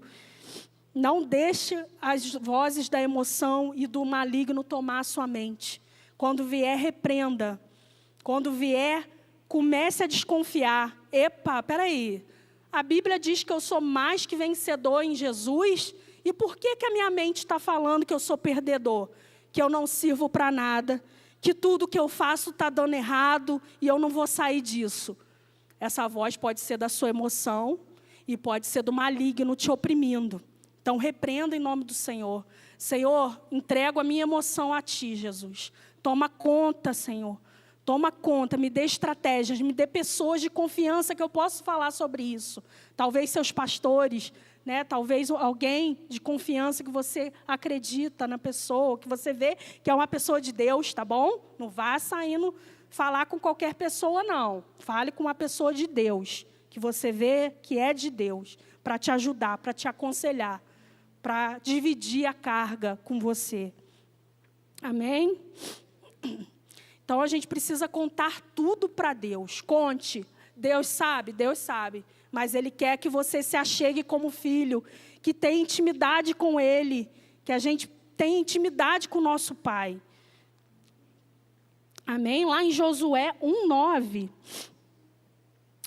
Não deixe as vozes da emoção e do maligno tomar a sua mente. Quando vier, repreenda. Quando vier, comece a desconfiar. Epa, peraí. A Bíblia diz que eu sou mais que vencedor em Jesus. E por que a minha mente está falando que eu sou perdedor? Que eu não sirvo para nada? Que tudo que eu faço está dando errado e eu não vou sair disso? Essa voz pode ser da sua emoção e pode ser do maligno te oprimindo. Então, repreenda em nome do Senhor. Senhor, entrego a minha emoção a Ti, Jesus. Toma conta, Senhor. Toma conta, me dê estratégias, me dê pessoas de confiança que eu possa falar sobre isso. Talvez seus pastores, né? Talvez alguém de confiança que você acredita na pessoa, que você vê que é uma pessoa de Deus, tá bom? Não vá saindo falar com qualquer pessoa, não. Fale com uma pessoa de Deus, que você vê que é de Deus, para te ajudar, para te aconselhar, para dividir a carga com você. Amém? Então, a gente precisa contar tudo para Deus. Conte. Deus sabe, mas Ele quer que você se achegue como filho, que tenha intimidade com Ele, que a gente tenha intimidade com o nosso Pai. Amém? Lá em Josué 1:9,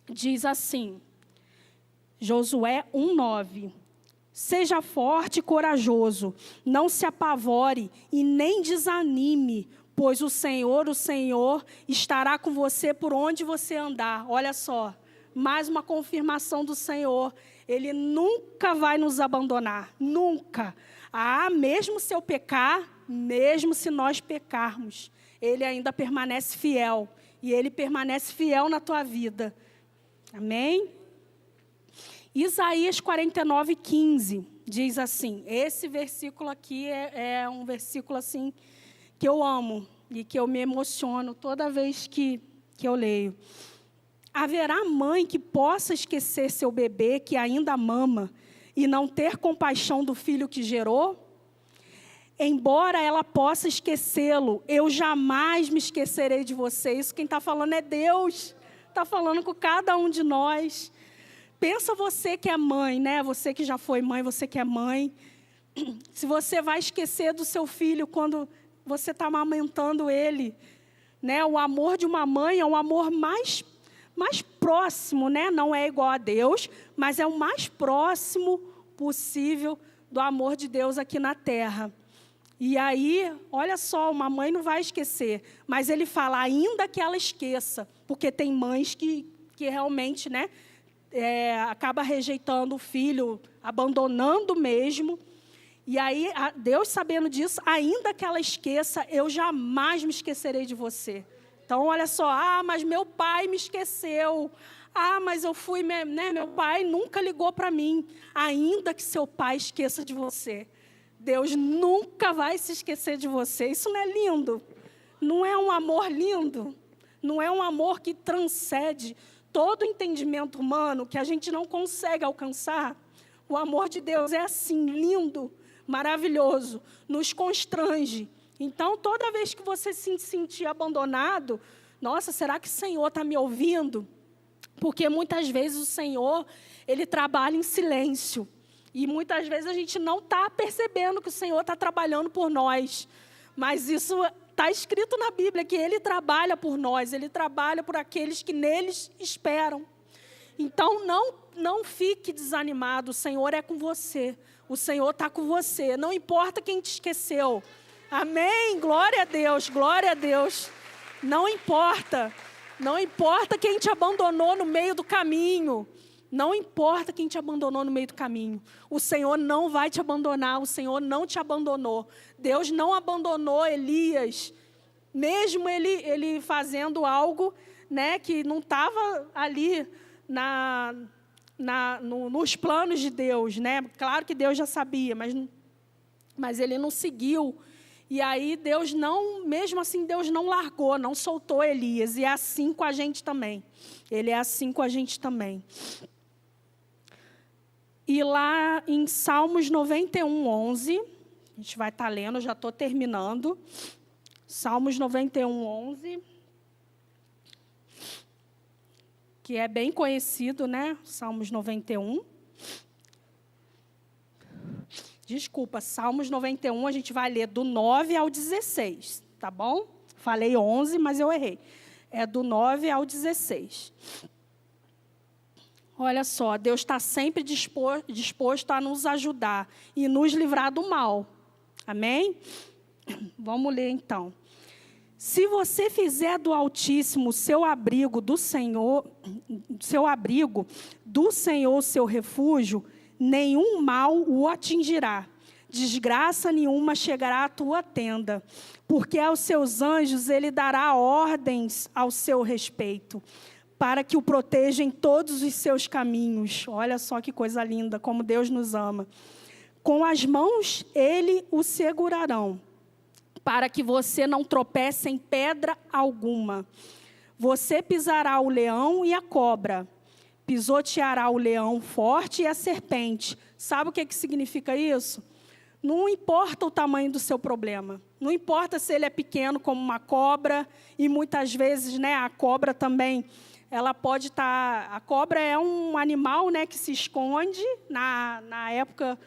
diz assim, Josué 1:9, seja forte e corajoso, não se apavore e nem desanime, pois o Senhor estará com você por onde você andar. Olha só, mais uma confirmação do Senhor. Ele nunca vai nos abandonar, nunca. Mesmo se eu pecar, mesmo se nós pecarmos, Ele ainda permanece fiel. E Ele permanece fiel na tua vida. Amém? Isaías 49:15 diz assim, esse versículo aqui é um versículo assim, que eu amo e que eu me emociono toda vez que eu leio. Haverá mãe que possa esquecer seu bebê que ainda mama e não ter compaixão do filho que gerou? Embora ela possa esquecê-lo, eu jamais me esquecerei de você. Isso quem está falando é Deus. Está falando com cada um de nós. Pensa você que é mãe, né? Você que já foi mãe, você que é mãe. Se você vai esquecer do seu filho quando você está amamentando ele, né? O amor de uma mãe é um amor mais próximo, né? Não é igual a Deus, mas é o mais próximo possível do amor de Deus aqui na terra. E aí, olha só, uma mãe não vai esquecer, mas ele fala, ainda que ela esqueça, porque tem mães que realmente, né, acaba rejeitando o filho, abandonando mesmo. E aí, Deus sabendo disso, ainda que ela esqueça, eu jamais me esquecerei de você. Então, olha só, mas meu pai me esqueceu. Mas eu fui, né, meu pai nunca ligou para mim. Ainda que seu pai esqueça de você, Deus nunca vai se esquecer de você. Isso não é lindo? Não é um amor lindo? Não é um amor que transcende todo entendimento humano, que a gente não consegue alcançar? O amor de Deus é assim, lindo, maravilhoso, nos constrange. Então, toda vez que você se sentir abandonado, nossa, será que o Senhor está me ouvindo? Porque muitas vezes o Senhor, Ele trabalha em silêncio. E muitas vezes a gente não está percebendo que o Senhor está trabalhando por nós. Mas isso está escrito na Bíblia, que Ele trabalha por nós, Ele trabalha por aqueles que neles esperam. Então, não fique desanimado, o Senhor é com você. O Senhor está com você, não importa quem te esqueceu. Amém? Glória a Deus, glória a Deus. Não importa quem te abandonou no meio do caminho. Não importa quem te abandonou no meio do caminho. O Senhor não vai te abandonar, o Senhor não te abandonou. Deus não abandonou Elias, mesmo ele fazendo algo, né, que não estava ali nos planos de Deus, né? Claro que Deus já sabia, mas ele não seguiu. E aí mesmo assim Deus não largou, não soltou Elias. E é assim com a gente também. Ele é assim com a gente também. E lá em Salmos 91, 11, a gente vai estar lendo, já estou terminando. Salmos 91, 11. Que é bem conhecido, né? Salmos 91. Desculpa, Salmos 91, a gente vai ler do 9 ao 16, tá bom? Falei 11, mas eu errei. É do 9 ao 16. Olha só, Deus está sempre disposto a nos ajudar e nos livrar do mal. Amém? Vamos ler então. Se você fizer do Altíssimo seu abrigo do Senhor seu refúgio, nenhum mal o atingirá. Desgraça nenhuma chegará à tua tenda, porque aos seus anjos ele dará ordens ao seu respeito, para que o proteja em todos os seus caminhos. Olha só que coisa linda, como Deus nos ama. Com as mãos ele o segurarão, para que você não tropece em pedra alguma. Você pisará o leão e a cobra, pisoteará o leão forte e a serpente. Sabe o que significa isso? Não importa o tamanho do seu problema. Não importa se ele é pequeno como uma cobra. E muitas vezes, né, a cobra também, ela pode estar... A cobra é um animal, né, que se esconde. Na época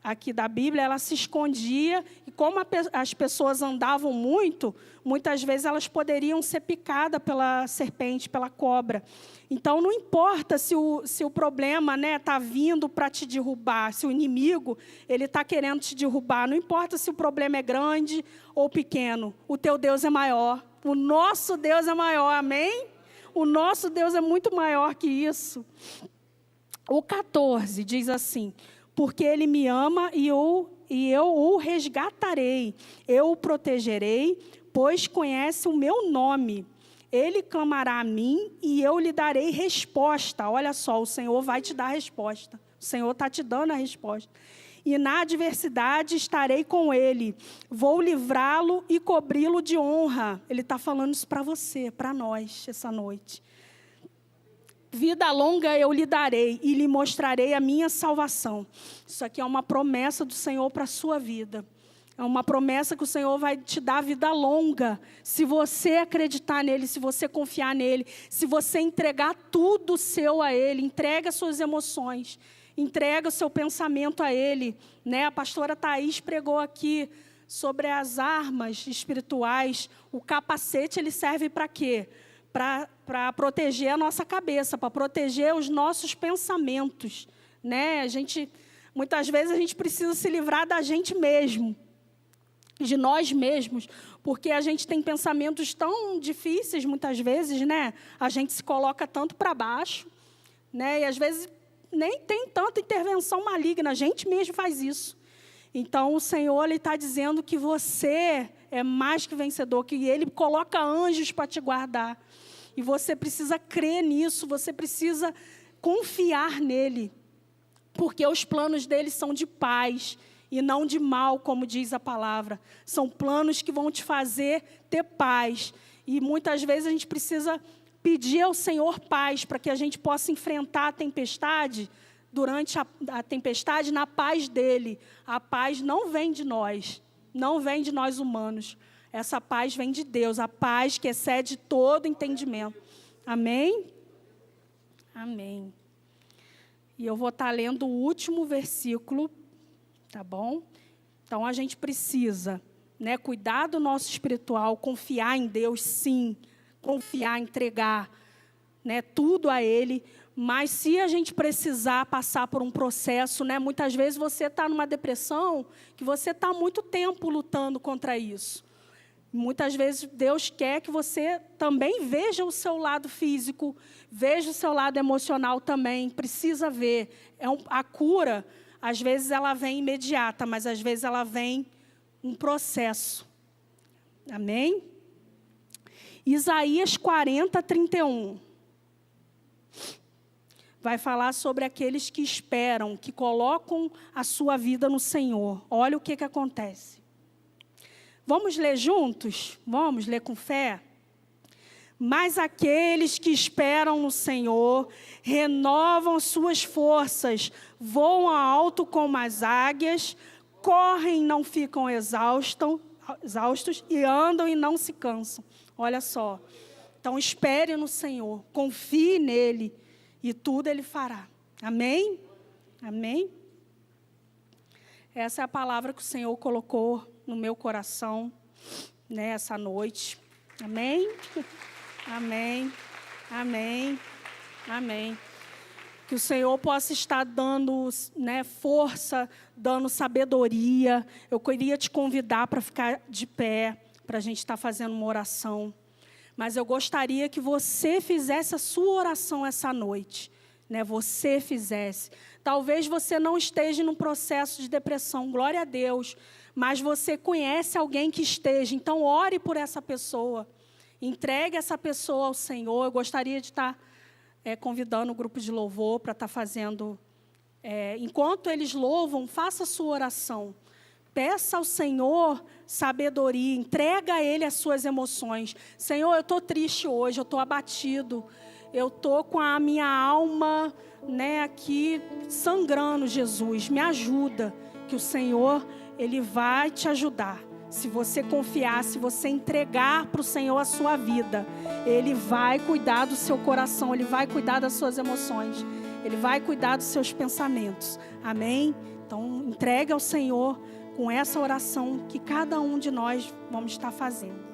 aqui da Bíblia, ela se escondia. E como as pessoas andavam muito, muitas vezes elas poderiam ser picadas pela serpente, pela cobra. Então, não importa se o problema está vindo para te derrubar, se o inimigo está querendo te derrubar. Não importa se o problema é grande ou pequeno. O teu Deus é maior. O nosso Deus é maior, amém? O nosso Deus é muito maior que isso. O 14 diz assim: porque Ele me ama e eu o resgatarei. Eu o protegerei, pois conhece o meu nome. Ele clamará a mim e eu lhe darei resposta. Olha só, o Senhor vai te dar a resposta. O Senhor está te dando a resposta. E na adversidade estarei com ele. Vou livrá-lo e cobri-lo de honra. Ele está falando isso para você, para nós, essa noite. Vida longa eu lhe darei e lhe mostrarei a minha salvação. Isso aqui é uma promessa do Senhor para a sua vida. É uma promessa que o Senhor vai te dar vida longa, se você acreditar nele, se você confiar nele, se você entregar tudo seu a ele, entrega suas emoções, entrega o seu pensamento a ele, né? A pastora Thaís pregou aqui sobre as armas espirituais. O capacete, ele serve para quê? Para proteger a nossa cabeça, para proteger os nossos pensamentos, né? Muitas vezes a gente precisa se livrar da gente mesmo, de nós mesmos, porque a gente tem pensamentos tão difíceis, muitas vezes, né? A gente se coloca tanto para baixo, né? E às vezes nem tem tanta intervenção maligna, a gente mesmo faz isso. Então, o Senhor está dizendo que você é mais que vencedor, que Ele coloca anjos para te guardar. E você precisa crer nisso, você precisa confiar nele, porque os planos dele são de paz e não de mal, como diz a palavra. São planos que vão te fazer ter paz. E muitas vezes a gente precisa pedir ao Senhor paz, para que a gente possa enfrentar a tempestade, durante a tempestade, na paz dele. A paz não vem de nós, não vem de nós humanos. Essa paz vem de Deus, a paz que excede todo entendimento. Amém? Amém. E eu vou estar lendo o último versículo, tá bom? Então, a gente precisa, né, cuidar do nosso espiritual, confiar em Deus, sim, confiar, entregar, né, tudo a Ele. Mas se a gente precisar passar por um processo, né, muitas vezes você está numa depressão, que você está há muito tempo lutando contra isso. Muitas vezes Deus quer que você também veja o seu lado físico, veja o seu lado emocional também, precisa ver. A cura, às vezes ela vem imediata, mas às vezes ela vem um processo. Amém? Isaías 40, 31. Vai falar sobre aqueles que esperam, que colocam a sua vida no Senhor. Olha o que acontece. Vamos ler juntos? Vamos ler com fé? Mas aqueles que esperam no Senhor renovam suas forças, voam alto como as águias, correm e não ficam exaustos e andam e não se cansam. Olha só. Então, espere no Senhor, confie nele e tudo Ele fará. Amém? Amém? Essa é a palavra que o Senhor colocou no meu coração, nessa noite. Amém? Amém. Amém. Amém. Que o Senhor possa estar dando, né, força, dando sabedoria. Eu queria te convidar para ficar de pé, para a gente estar fazendo uma oração. Mas eu gostaria que você fizesse a sua oração essa noite. Né? Você fizesse. Talvez você não esteja num processo de depressão, glória a Deus. Mas você conhece alguém que esteja, então ore por essa pessoa. Entregue essa pessoa ao Senhor. Eu gostaria de estar convidando o grupo de louvor para estar fazendo. Enquanto eles louvam, faça a sua oração. Peça ao Senhor sabedoria, entrega a Ele as suas emoções. Senhor, eu estou triste hoje, eu estou abatido. Eu estou com a minha alma, né, aqui sangrando, Jesus. Me ajuda, que o Senhor, Ele vai te ajudar. Se você confiar, se você entregar para o Senhor a sua vida, Ele vai cuidar do seu coração, Ele vai cuidar das suas emoções, Ele vai cuidar dos seus pensamentos. Amém? Então, entregue ao Senhor com essa oração que cada um de nós vamos estar fazendo.